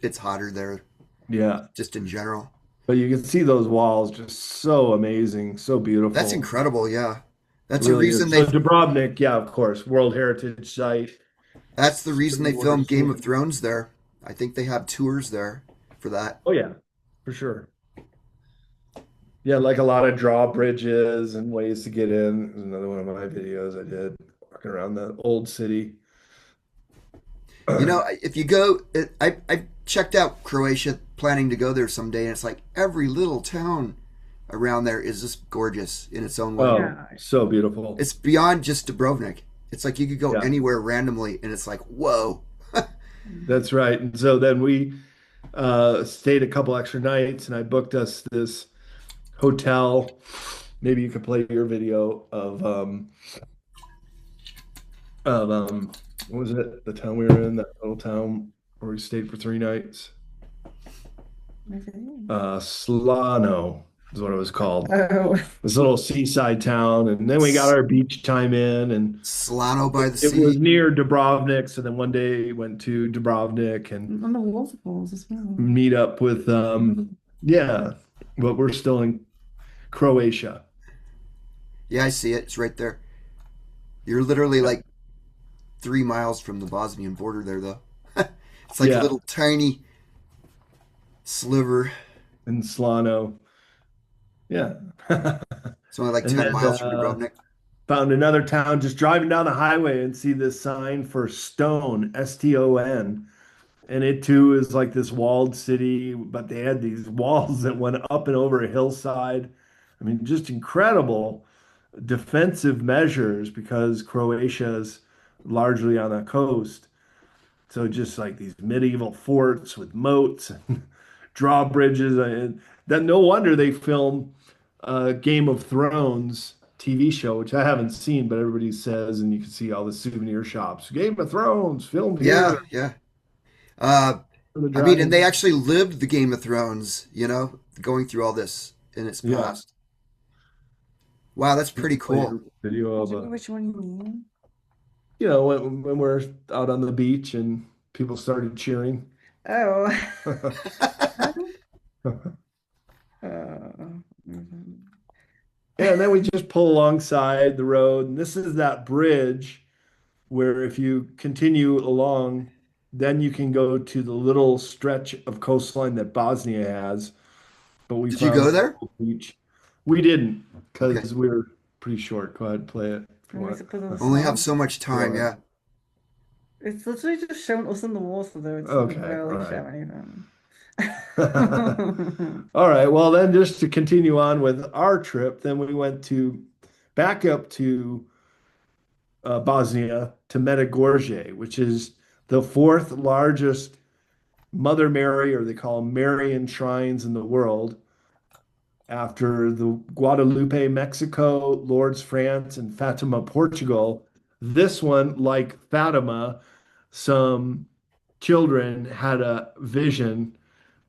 it's hotter there Yeah. just in general. But you can see those walls just so amazing, so That's beautiful. incredible, yeah. It That's a really reason is. So they Dubrovnik, yeah, of course, World Heritage Site. that's the reason they Certainly worth filmed Game of seeing. Thrones there. I think they have tours there for that. Oh yeah, for sure. Yeah, like a lot of drawbridges and ways to get in. There's another one of my videos I did walking around the old city. You know, if you go, I checked out Croatia, planning to go there someday, and it's like every little town around there is just gorgeous in its own way. Oh, Yeah. so beautiful. It's beyond just Dubrovnik. It's like you could go Yeah, anywhere randomly, and it's like, whoa. that's right. And so then we stayed a couple extra nights, and I booked us this hotel. Maybe you could play your video of what was it? The town we were in, that little town where we stayed for 3 nights. Okay. Slano is what it was called. Oh, This little seaside town, and then we got S- our beach time in, and Solano by the it was sea. near Dubrovnik. So then one day went to Dubrovnik and and the waterfalls as well. meet up with yeah, but we're still in Croatia. Yeah, I see it. It's right there. You're literally Yeah, like 3 miles from the Bosnian border there, though. It's like a yeah, little tiny sliver. in Slano. Yeah. It's only like And 10 then miles from Dubrovnik. found another town just driving down the highway and see this sign for Stone, Ston. And it too is like this walled city, but they had these walls that went up and over a hillside. I mean, just incredible defensive measures because Croatia is largely on the coast. So just like these medieval forts with moats and drawbridges, and then no wonder they filmed Game of Thrones TV show, which I haven't seen, but everybody says, and you can see all the souvenir shops. Game of Thrones filmed Yeah, here yeah. Uh, for the I mean, and they dragons. actually lived the Game of Thrones, going through all this in its Yeah, past. Wow, that's you pretty can play cool. a video I of don't know which one you mean. when we're out on the beach and people started cheering. Oh. Mhm. Yeah, and then we just pull alongside the road, and this is that bridge where if you continue along, then you can go to the little stretch of coastline that Bosnia has. But we Did you found go this there? little beach. We didn't Okay. because we were pretty short. Go ahead, play it if you Let me want. put on the Only have song. so much Go time, ahead. yeah. It's literally just showing us in the water, though. It doesn't Okay, all really right. show anything. All right. Well, then just to continue on with our trip, then we went to back up to Bosnia to Medjugorje, which is the fourth largest Mother Mary, or they call them Marian shrines in the world, after the Guadalupe, Mexico, Lourdes, France, and Fatima, Portugal. This one, like Fatima, some children had a vision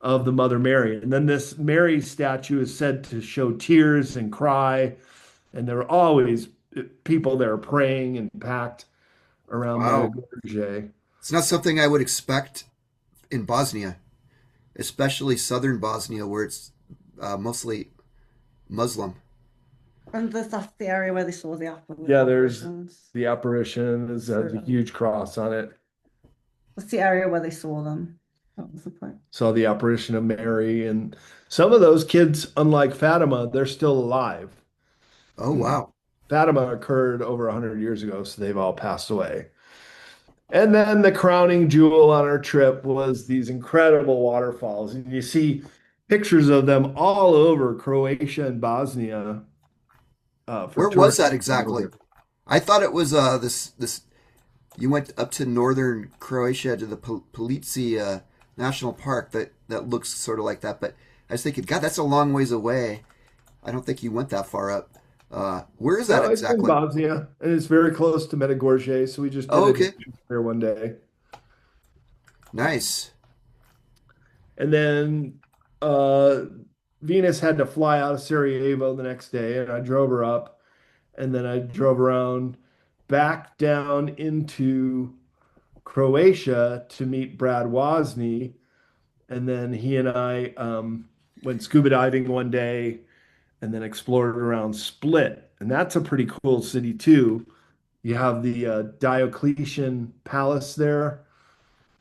of the Mother Mary. And then this Mary statue is said to show tears and cry. And there are always people there praying and packed around Wow. Medjugorje. It's not something I would expect in Bosnia, especially southern Bosnia, where it's mostly Muslim. And that's the area where they saw the Yeah, there's apparitions. the apparition is has a So huge cross on it. that's the area where they saw them. That was the point. Saw the apparition of Mary, and some of those kids, unlike Fatima, they're still alive. Oh, And wow. Fatima occurred over 100 years ago, so they've all passed away. And then the crowning jewel on our trip was these incredible waterfalls. And you see pictures of them all over Croatia and Bosnia for Where was tourists that to go exactly? there. I thought it was this. You went up to northern Croatia to the Police National Park that looks sort of like that. But I was thinking, God, that's a long ways away. I don't think you went that far up. Where is that No, it's in exactly? Bosnia, and it's very close to Medjugorje, so we just did Oh, it okay. there one day. Nice. And then uh, Venus had to fly out of Sarajevo the next day, and I drove her up, and then I drove around back down into Croatia to meet Brad Wozni, and then he and I went scuba diving one day, and then explored around Split, and that's a pretty cool city too. You have the Diocletian Palace there.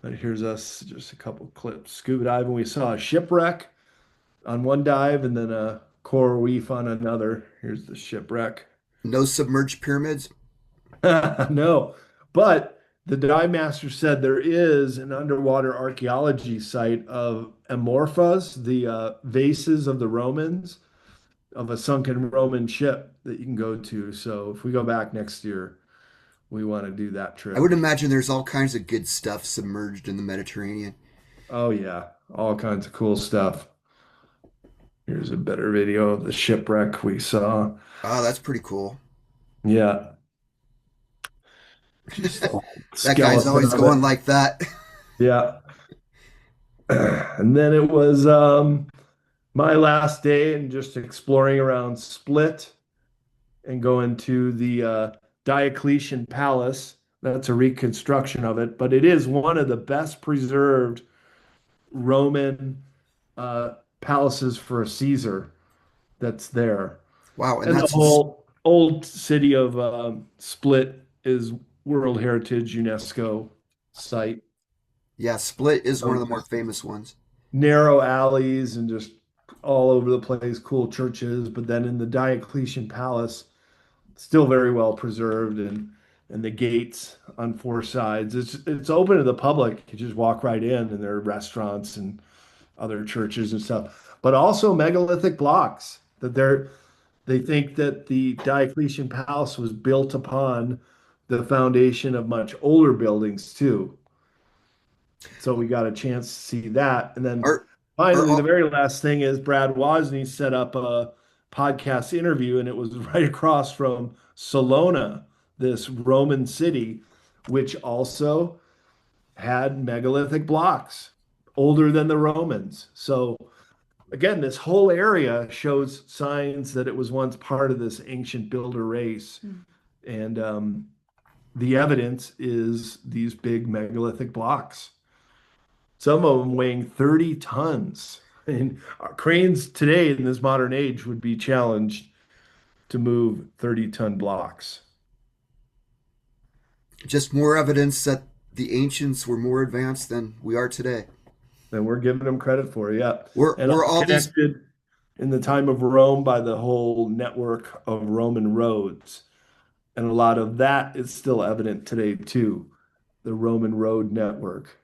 And here's us, just a couple clips. Scuba diving. We saw a shipwreck on one dive and then a coral reef on another. Here's the shipwreck. No submerged pyramids. No, but the dive master said there is an underwater archaeology site of amorphas, the vases of the Romans, of a sunken Roman ship that you can go to. So if we go back next year, we want to do that I trip. would imagine there's all kinds of good stuff submerged in the Mediterranean. Oh yeah, all kinds of cool stuff. Here's a better video of the shipwreck we saw. Oh, that's pretty cool. Yeah, just the That guy's skeleton always of it. going like that. Yeah. And then it was my last day and just exploring around Split and going to the Diocletian Palace. That's a reconstruction of it, but it is one of the best preserved Roman palaces for a Caesar that's there. Wow, and And the that's whole old city of Split is World Heritage UNESCO site. yeah, Split is one So of the more just famous ones. narrow alleys and just all over the place, cool churches. But then in the Diocletian Palace, still very well preserved and the gates on four sides. It's open to the public. You just walk right in and there are restaurants and other churches and stuff. But also megalithic blocks that they think that the Diocletian Palace was built upon the foundation of much older buildings too. So we got a chance to see that. And then Are are finally, the all, very last thing is Brad Wozni set up a podcast interview, and it was right across from Salona, this Roman city, which also had megalithic blocks older than the Romans. So again, this whole area shows signs that it was once part of this ancient builder race. And the evidence is these big megalithic blocks, some of them weighing 30 tons. And cranes today in this modern age would be challenged to move 30-ton blocks. just more evidence that the ancients were more advanced than we are today. And we're giving them credit for it, yeah. We're And we're all all these connected in the time of Rome by the whole network of Roman roads. And a lot of that is still evident today too, the Roman road network,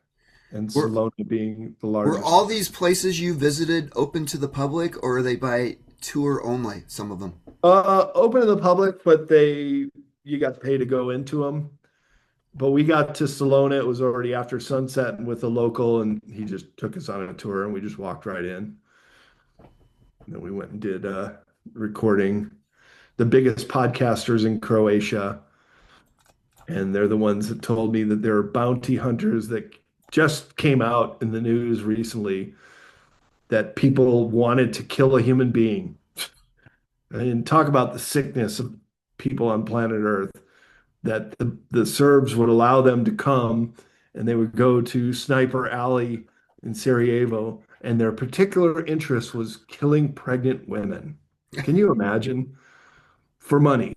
and we're Salona being the were largest all one. these places you visited open to the public, or are they by tour only? Some of them. Open to the public, but you got to pay to go into them. But we got to Salona, it was already after sunset and with a local, and he just took us on a tour and we just walked right in. And then we went and did recording the biggest podcasters in Croatia. And they're the ones that told me that there are bounty hunters that just came out in the news recently that people wanted to kill a human being. And talk about the sickness of people on planet Earth, that the Serbs would allow them to come and they would go to Sniper Alley in Sarajevo, and their particular interest was killing pregnant women. Can you imagine? For money,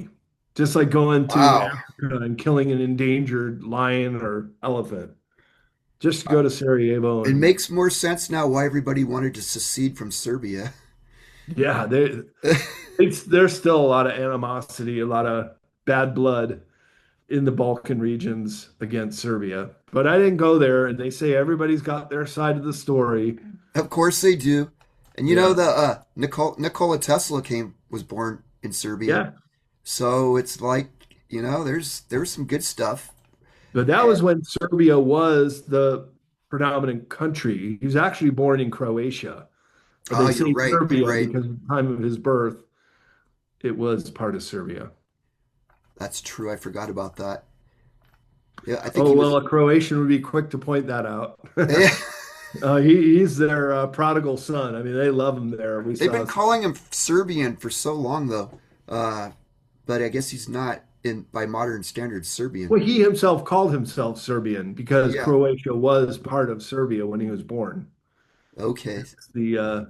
just like going to Wow. Africa and killing an endangered lion or elephant, just to Uh, go to Sarajevo It and makes more sense now why everybody wanted to secede from Serbia. yeah, there's still a lot of animosity, a lot of bad blood in the Balkan regions against Serbia. But I didn't go there, and they say everybody's got their side of the story. Of course they do. And you know Yeah, the Nikola Tesla was born in Serbia. yeah. So it's like, there's some good stuff. But that And was when Serbia was the predominant country. He was actually born in Croatia, but oh, they you're say right. You're Serbia right. because at the time of his birth, it was part of Serbia. That's true. I forgot about that. Yeah, I think Oh, he well, was. a Croatian would be quick to point that out. Yeah, He's their prodigal son. I mean, they love him there. We they've saw. been calling him Serbian for so long though. Uh, but I guess he's not in by modern standards Serbian. Well, he himself called himself Serbian because Yeah. Croatia was part of Serbia when he was born. Okay. It's the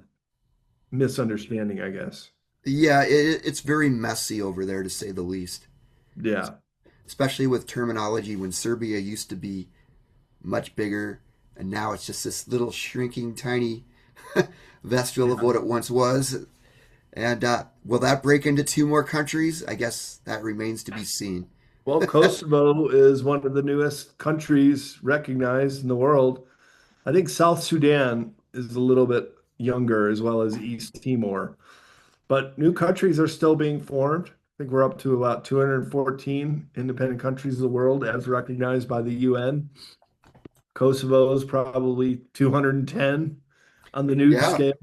misunderstanding, I guess. Yeah, it's very messy over there to say the least. Yeah. Especially with terminology when Serbia used to be much bigger and now it's just this little shrinking tiny vestige of Yeah. what it once was. And will that break into two more countries? I guess that remains to be seen. Well, Kosovo is one of the newest countries recognized in the world. I think South Sudan is a little bit younger, as well as East Timor. But new countries are still being formed. I think we're up to about 214 independent countries of the world as recognized by the UN. Kosovo is probably 210 on the new Yeah, scale.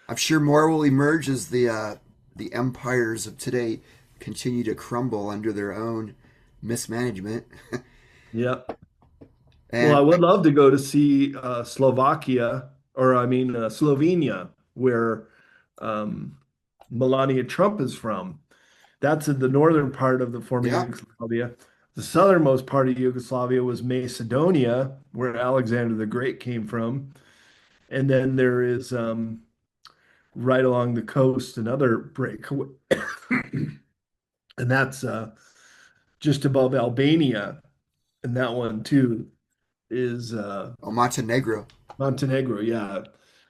I'm sure more will emerge as the empires of today continue to crumble under their own mismanagement. Yeah. Well, I And would love to go to see Slovakia, or I mean, Slovenia, where um, Melania Trump is from. That's in the northern part of the former yeah, Yugoslavia. The southernmost part of Yugoslavia was Macedonia, where Alexander the Great came from. And then there is right along the coast another breakaway, and that's just above Albania. And that one too is oh, Montenegro. Montenegro. Yeah,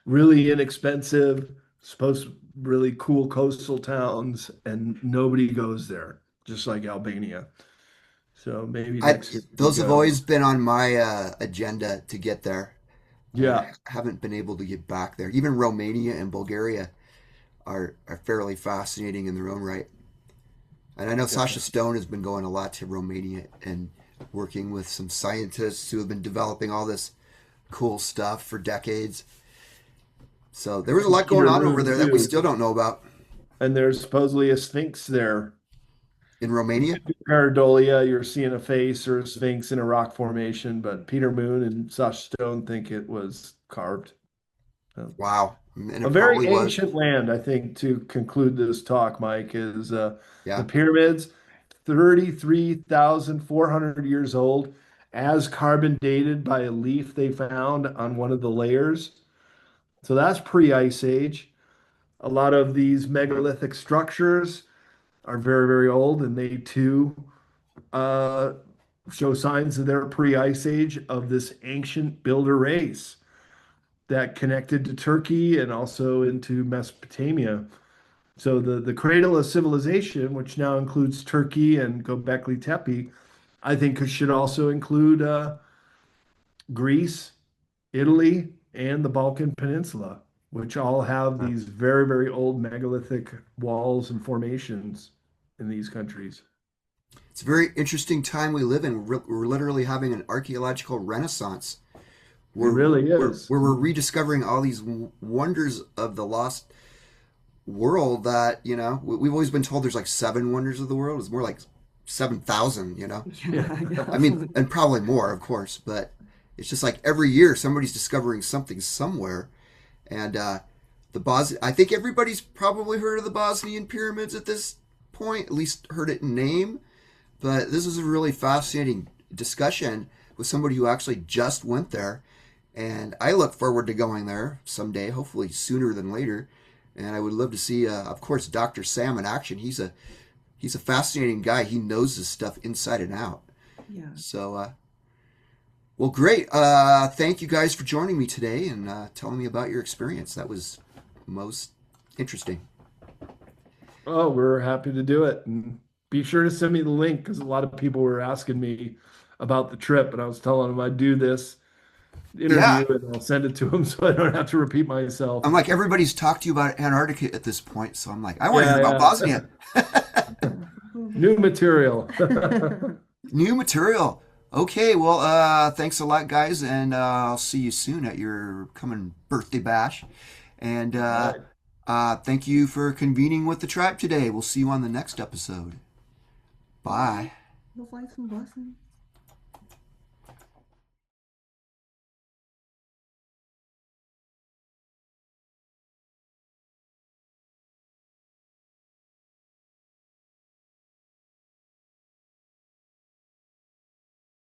really inexpensive, supposed really cool coastal towns, and nobody goes there, just like Albania. So maybe I next we those have go. always been on my agenda to get there, and I Yeah, haven't been able to get back there. Even Romania and Bulgaria are fairly fascinating in their own right. And I know yeah. Sasha Stone has been going a lot to Romania and working with some scientists who have been developing all this cool stuff for decades. So there was a lot going Peter on over Moon there that we too. still don't know about And there's supposedly a sphinx there. in Romania. Pareidolia, you're seeing a face or a sphinx in a rock formation, but Peter Moon and Sash Stone think it was carved. So, Wow, and a it very probably was. ancient land, I think, to conclude this talk, Mike, is the Yeah, pyramids, 33,400 years old, as carbon dated by a leaf they found on one of the layers. So that's pre-Ice Age. A lot of these megalithic structures are very, very old, and they too uh, show signs of their pre-Ice Age of this ancient builder race that connected to Turkey and also into Mesopotamia. So the cradle of civilization, which now includes Turkey and Göbekli Tepe, I think should also include Greece, Italy, and the Balkan Peninsula, which all have these very, very old megalithic walls and formations in these countries. it's a very interesting time we live in. We're literally having an archaeological renaissance It where really where, is. where we're rediscovering all these wonders of the lost world that we've always been told there's like seven wonders of the world. It's more like 7,000. Yeah. Yeah, yeah, I mean, absolutely. and probably more, of course, but it's just like every year somebody's discovering something somewhere. And I think everybody's probably heard of the Bosnian pyramids at this point, at least heard it in name. But this is a really fascinating discussion with somebody who actually just went there. And I look forward to going there someday, hopefully sooner than later. And I would love to see, of course, Dr. Sam in action. He's a fascinating guy. He knows this stuff inside and out. Yeah. So, well, great. Thank you guys for joining me today and telling me about your experience. That was most interesting. Oh, we're happy to do it. And be sure to send me the link because a lot of people were asking me about the trip, and I was telling them I'd do this Yeah, interview and I'll send it to them so I don't have to repeat myself. I'm like, everybody's talked to you about Antarctica at this point. So I'm like, I want to hear Yeah, about yeah. Bosnia. New material. New material. Okay, well, thanks a lot, guys, and I'll see you soon at your coming birthday bash. And All right. thank you for convening with the tribe today. We'll see you on the next episode. Bye. Bye. Love, lights, and blessings.